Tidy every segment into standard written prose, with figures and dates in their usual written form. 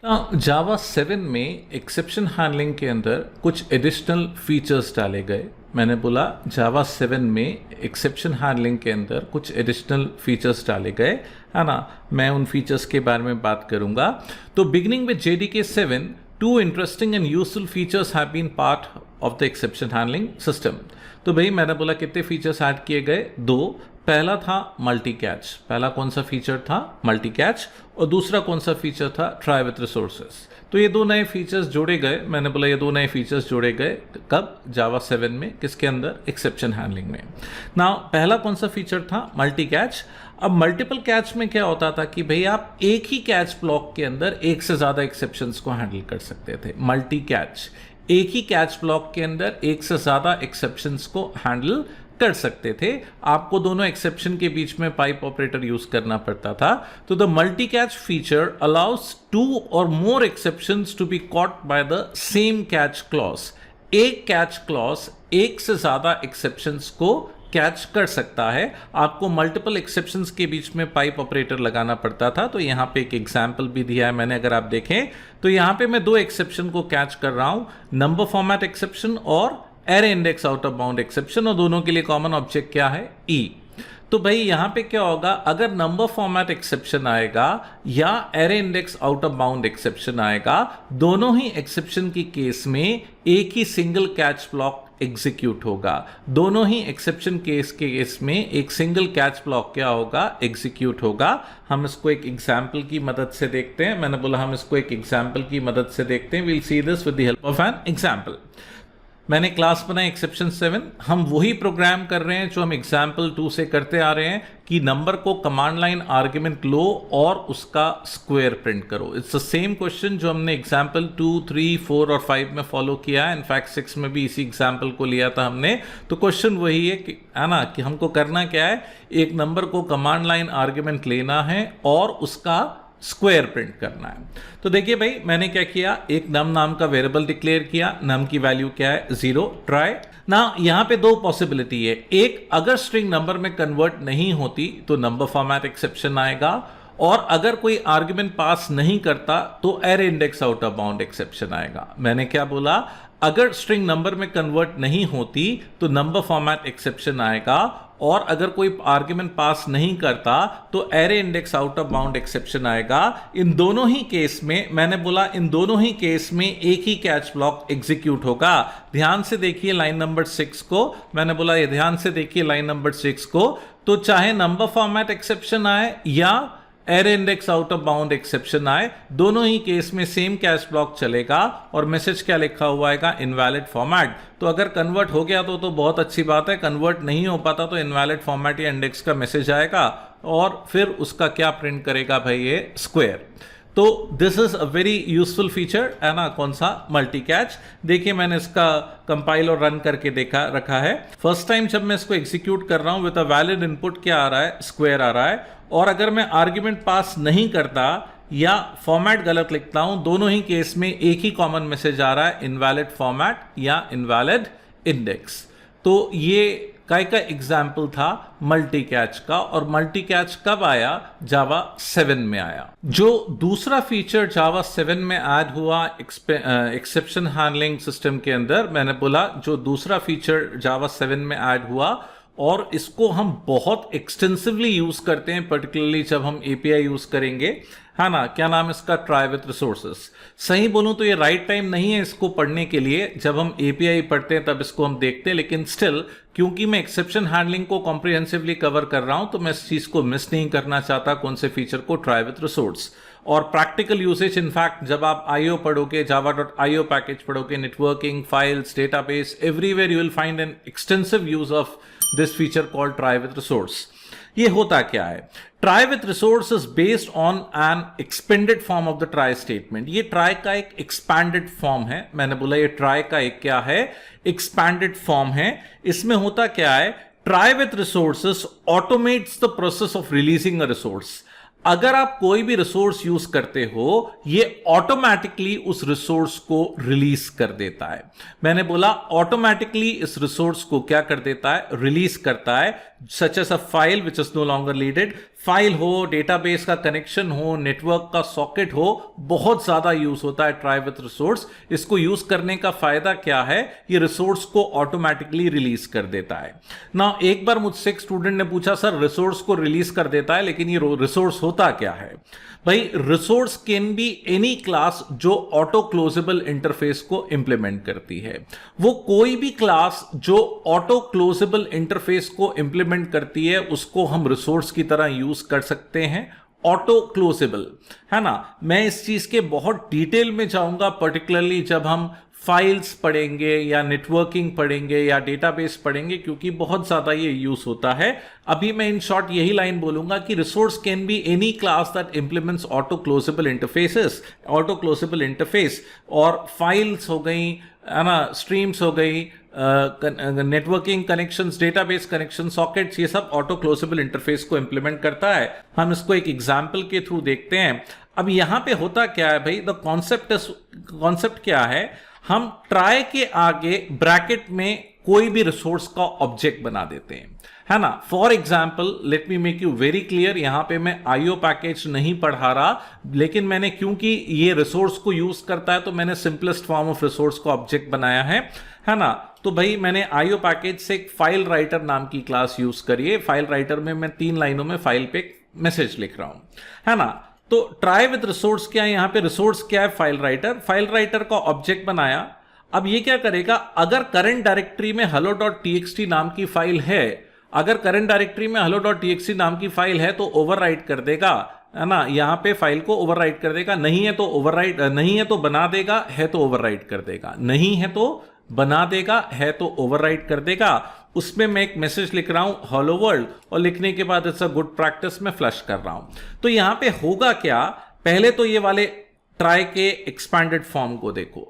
जावा 7 में exception handling के अंदर कुछ एडिशनल फीचर्स डाले गए। मैंने बोला जावा 7 में एक्सेप्शन हैंडलिंग के अंदर कुछ एडिशनल फीचर्स डाले गए, है ना। मैं उन फीचर्स के बारे में बात करूंगा। तो beginning with JDK 7, two interesting and useful features have been part of the exception handling system. तो भाई मैंने बोला कितने फीचर्स ऐड किए गए? 2। पहला था मल्टी कैच। पहला कौन सा फीचर था? Multi catch. और दूसरा कौन सा फीचर था? Try with resources. तो ये दो नए फीचर्स जोड़े गए। मैंने बोला ये दो नए फीचर्स जोड़े गए कब? जावा 7 में। किसके अंदर? एक्सेप्शन हैंडलिंग में। ना पहला कौन सा फीचर था? Multi catch. अब मल्टीपल कैच में क्या होता था कि भाई आप एक ही कैच ब्लॉक के अंदर एक से ज्यादा एक्सेप्शंस को हैंडल कर सकते थे। मल्टी कैच, एक ही कैच ब्लॉक के अंदर एक से ज्यादा एक्सेप्शंस को हैंडल कर सकते थे। आपको दोनों एक्सेप्शन के बीच में पाइप ऑपरेटर यूज करना पड़ता था। तो the multi catch feature allows 2 और more exceptions to be caught by the same catch clause. एक कैच क्लॉज एक से ज्यादा एक्सेप्शंस को कैच कर सकता है। आपको मल्टीपल एक्सेप्शंस के बीच में पाइप ऑपरेटर लगाना पड़ता था। तो यहां पे एक एग्जांपल भी दिया है मैंने, अगर आप देखें तो यहां पे मैं दो एक्सेप्शन को कैच कर रहा हूं, नंबर फॉर्मेट एक्सेप्शन और array index out of bound exception, और दोनों के लिए कॉमन ऑब्जेक्ट क्या है? ई। तो भाई यहां पे क्या होगा? अगर नंबर फॉर्मेट एक्सेप्शन आएगा या array index out of bound exception आएगा, दोनों ही एक्सेप्शन की केस में एक ही सिंगल कैच ब्लॉक एग्जीक्यूट होगा। दोनों ही एक्सेप्शन केस के केस में एक सिंगल कैच ब्लॉक क्या होगा? एग्जीक्यूट होगा। हम इसको एक एग्जांपल की मदद से देखते हैं। मैंने बोला हम इसको एक एग्जांपल की मदद से देखते हैं। We'll see this with the help of an example. मैंने क्लास बनाई एक्सेप्शन 7। हम वही प्रोग्राम कर रहे हैं जो हम एग्जाम्पल 2 से करते आ रहे हैं कि नंबर को कमांड लाइन आर्ग्यूमेंट लो और उसका स्क्वायर प्रिंट करो। इट्स द सेम क्वेश्चन जो हमने एग्जाम्पल 2, 3, 4 और 5 में फॉलो किया है। इनफैक्ट 6 में भी इसी एग्जाम्पल को लिया था हमने। तो क्वेश्चन वही है ना, कि हमको करना क्या है? एक नंबर को कमांड लाइन आर्ग्यूमेंट लेना है और उसका स्क्वायर प्रिंट करना है। तो देखिए भाई मैंने क्या किया, एक नम नाम का वेरिएबल डिक्लेयर किया। नम की वैल्यू क्या है? 0। ट्राई ना। यहां पे दो पॉसिबिलिटी है। एक, अगर स्ट्रिंग नंबर में कन्वर्ट नहीं होती तो नंबर फॉर्मेट एक्सेप्शन आएगा, और अगर कोई आर्ग्यूमेंट पास नहीं करता तो array index out of bound exception आएगा। मैंने क्या बोला? अगर स्ट्रिंग नंबर में कन्वर्ट नहीं होती तो नंबर फॉर्मेट एक्सेप्शन आएगा, और अगर कोई आर्ग्यूमेंट पास नहीं करता तो array index out of bound exception आएगा। इन दोनों ही केस में मैंने बोला इन दोनों ही केस में एक ही कैच ब्लॉक एग्जीक्यूट होगा। ध्यान से देखिए लाइन नंबर 6 को। मैंने बोला ये ध्यान से देखिए लाइन नंबर 6 को। तो चाहे नंबर फॉर्मेट एक्सेप्शन आए या array index out of bound exception आए, दोनों ही केस में सेम कैच ब्लॉक चलेगा। और मैसेज क्या लिखा हुआ है? Invalid format. तो अगर कन्वर्ट हो गया तो बहुत अच्छी बात है। कन्वर्ट नहीं हो पाता तो इनवैलिड फॉर्मेट या इंडेक्स का मैसेज आएगा, और फिर उसका क्या प्रिंट करेगा भाई? ये स्क्वायर। तो this is a very useful feature, है ना। कौन सा? Multi catch. देखिए मैंने इसका कंपाइल और रन करके रखा है। फर्स्ट टाइम जब मैं इसको एग्जीक्यूट कर रहा हूं विद अ वैलिड इनपुट क्या आ रहा है? स्क्वायर आ रहा है। और अगर मैं आर्ग्यूमेंट पास नहीं करता या फॉर्मेट गलत लिखता हूं, दोनों ही केस में एक ही कॉमन मैसेज आ रहा है, इनवैलिड फॉर्मेट या इनवैलिड इंडेक्स। तो ये का एग्जाम्पल था मल्टी कैच का। और मल्टी कैच कब आया? जावा 7 में आया। जो दूसरा फीचर जावा 7 में ऐड हुआ एक्सेप्शन हैंडलिंग सिस्टम के अंदर, मैंने बोला जो दूसरा फीचर जावा 7 में ऐड हुआ, और इसको हम बहुत एक्सटेंसिवली यूज करते हैं, पर्टिकुलरली जब हम एपीआई यूज करेंगे, है ना। क्या नाम इसका? Try with resources. सही बोलूं तो ये राइट टाइम नहीं है इसको पढ़ने के लिए। जब हम एपीआई पढ़ते हैं तब इसको हम देखते हैं, लेकिन स्टिल क्योंकि मैं एक्सेप्शन हैंडलिंग को कॉम्प्रिहेंसिवली कवर कर रहा हूं तो मैं इस चीज को मिस नहीं करना चाहता। कौन से फीचर को? Try with resource. और प्रैक्टिकल यूसेज, इनफैक्ट जब आप IO पढ़ोगे, java.io पैकेज पढ़ोगे, networking, files, database, everywhere you will find an extensive use of this feature called try with resource. ये होता क्या है? Try with resource is based on an expanded form of the try statement. ये try का एक expanded form है। मैंने बोला ये ट्राई का एक क्या है? एक्सपैंडेड फॉर्म है। इसमें होता क्या है? Try with resources automates the process of releasing a resource. अगर आप कोई भी रिसोर्स यूज करते हो ये ऑटोमेटिकली उस रिसोर्स को रिलीज कर देता है। मैंने बोला ऑटोमेटिकली इस रिसोर्स को क्या कर देता है, रिलीज करता है। Such as a file which is no longer needed, file हो, डेटाबेस का कनेक्शन हो, नेटवर्क का सॉकेट हो, बहुत ज्यादा यूज होता है ट्राई विथ रिसोर्स। इसको यूज करने का फायदा क्या है, ये रिसोर्स को ऑटोमेटिकली रिलीज कर देता है ना। एक बार मुझसे एक स्टूडेंट ने पूछा सर रिसोर्स को रिलीज कर देता है लेकिन ये रिसोर्स होता क्या है। भाई resource can be any class जो ऑटो क्लोजेबल इंटरफेस को इंप्लीमेंट करती है। वो कोई भी क्लास जो ऑटो क्लोजेबल इंटरफेस को इंप्लीमेंट करती है उसको हम रिसोर्स की तरह यूज कर सकते हैं। ऑटो क्लोजेबल है ना। मैं इस चीज के बहुत डिटेल में जाऊंगा पर्टिकुलरली जब हम फाइल्स पढ़ेंगे या नेटवर्किंग पढ़ेंगे या डेटाबेस पढ़ेंगे, क्योंकि बहुत ज्यादा ये यूज होता है। अभी मैं इन शॉर्ट यही लाइन बोलूंगा कि resource can be any class that implements auto closable interfaces, auto closable interface. और फाइल्स हो गई है ना, स्ट्रीम्स हो गई, networking connections, database connection, sockets, ये सब ऑटो क्लोजेबल इंटरफेस को इंप्लीमेंट करता है। हम इसको एक एग्जांपल के थ्रू देखते हैं। अब यहां पे होता क्या है भाई, द कॉन्सेप्ट क्या है, हम ट्राई के आगे ब्रैकेट में कोई भी रिसोर्स का ऑब्जेक्ट बना देते हैं, है ना। For example let me make you very clear, यहां पे मैं आईओ पैकेज नहीं पढ़ा रहा, लेकिन मैंने क्योंकि ये रिसोर्स को यूज करता है तो मैंने सिंपलेस्ट फॉर्म ऑफ रिसोर्स को ऑब्जेक्ट बनाया है ना। तो भाई मैंने आईओ पैकेज से एक फाइल राइटर नाम की क्लास यूज करिए। फाइल राइटर में मैं 3 लाइनों में फाइल पे मैसेज लिख रहा हूं, है ना। तो ट्राई विद रिसोर्स क्या है, यहां पे रिसोर्स क्या है, फाइल राइटर का ऑब्जेक्ट बनाया। अब ये क्या करेगा, अगर करंट डायरेक्टरी में hello.txt नाम की फाइल है, अगर करंट डायरेक्टरी में hello.txt नाम की फाइल है तो ओवरराइट कर देगा, है ना। यहां पे फाइल को ओवरराइट कर देगा, नहीं है तो ओवरराइट, नहीं है तो बना देगा, है तो ओवरराइट कर देगा, नहीं है तो बना देगा, है तो ओवरराइट कर देगा। उसमें मैं एक मैसेज लिख रहा हूं हेलो वर्ल्ड, और लिखने के बाद इट्स अ गुड प्रैक्टिस में फ्लश कर रहा हूं। तो यहां पे होगा क्या, पहले तो ये वाले ट्राई के एक्सपैंडेड फॉर्म को देखो।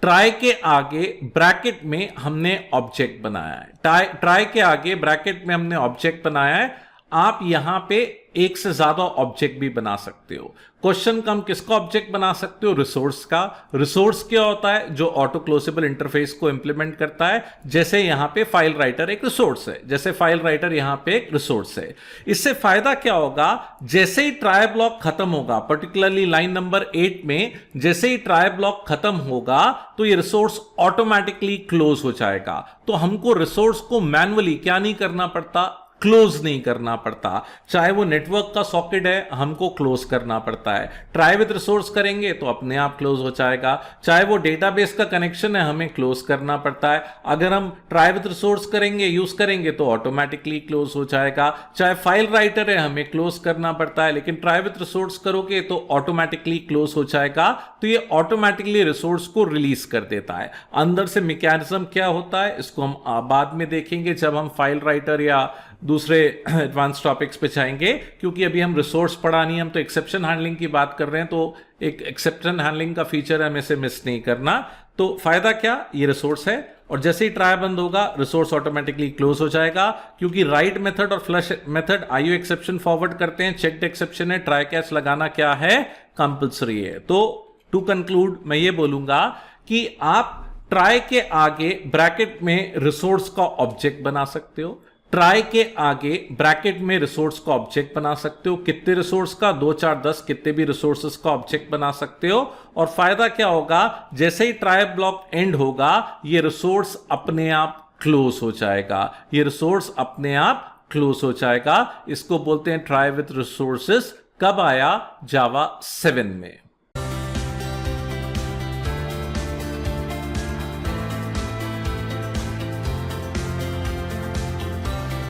ट्राई के आगे ब्रैकेट में हमने ऑब्जेक्ट बनाया है, ट्राई के आगे ब्रैकेट में हमने ऑब्जेक्ट बनाया है। आप यहां पे एक से ज्यादा ऑब्जेक्ट भी बना सकते हो। क्वेश्चन कम किसका ऑब्जेक्ट बना सकते हो, रिसोर्स का। रिसोर्स क्या होता है, जो ऑटो क्लोजेबल इंटरफेस को इंप्लीमेंट करता है। जैसे यहां पे फाइल राइटर एक रिसोर्स है, जैसे फाइल राइटर यहां पे एक रिसोर्स है। इससे फायदा क्या होगा, जैसे ही ट्राई ब्लॉक खत्म होगा, पर्टिकुलरली लाइन नंबर 8 में जैसे ही ट्राई ब्लॉक खत्म होगा तो ये रिसोर्स ऑटोमेटिकली क्लोज हो जाएगा। तो हमको रिसोर्स को मैन्युअली क्या नहीं करना पड़ता, क्लोज नहीं करना पड़ता। चाहे वो नेटवर्क का सॉकेट है हमको क्लोज करना पड़ता है, ट्राई विद रिसोर्स करेंगे तो अपने आप क्लोज हो जाएगा। चाहे वो डेटाबेस का कनेक्शन है हमें क्लोज करना पड़ता है, अगर हम ट्राई विद रिसोर्स करेंगे, यूज करेंगे तो ऑटोमेटिकली क्लोज हो जाएगा। चाहे फाइल राइटर है हमें क्लोज करना पड़ता है, लेकिन ट्राई विद रिसोर्स करोगे तो ऑटोमेटिकली क्लोज हो जाएगा। तो ये ऑटोमेटिकली रिसोर्स को रिलीज कर देता है। अंदर से मैकेनिज्म क्या होता है इसको हम बाद में देखेंगे जब हम फाइल राइटर या दूसरे एडवांस टॉपिक्स पे जाएंगे, क्योंकि अभी हम रिसोर्स पढ़ा नहीं, हम तो एक्सेप्शन हैंडलिंग की बात कर रहे हैं। तो एक एक्सेप्शन हैंडलिंग का फीचर है, हमें से मिस नहीं करना। तो फायदा क्या, ये रिसोर्स है, और जैसे ही ट्राई बंद होगा रिसोर्स ऑटोमेटिकली क्लोज हो जाएगा। क्योंकि राइट मेथड और flush method IO exception forward करते हैं, चेक्ड एक्सेप्शन है, ट्राई कैच लगाना क्या है, कंपल्सरी है। तो टू कंक्लूड मैं ये बोलूंगा कि आप ट्राई के आगे ब्रैकेट में रिसोर्स का ऑब्जेक्ट बना सकते हो, ट्राई के आगे ब्रैकेट में रिसोर्स का ऑब्जेक्ट बना सकते हो। कितने रिसोर्स का, 2 4 10 कितने भी रिसोर्सेस का ऑब्जेक्ट बना सकते हो। और फायदा क्या होगा, जैसे ही ट्राई ब्लॉक एंड होगा ये रिसोर्स अपने आप क्लोज हो जाएगा, ये रिसोर्स अपने आप क्लोज हो जाएगा। इसको बोलते हैं ट्राई विथ रिसोर्सेस। कब आया, जावा 7 में।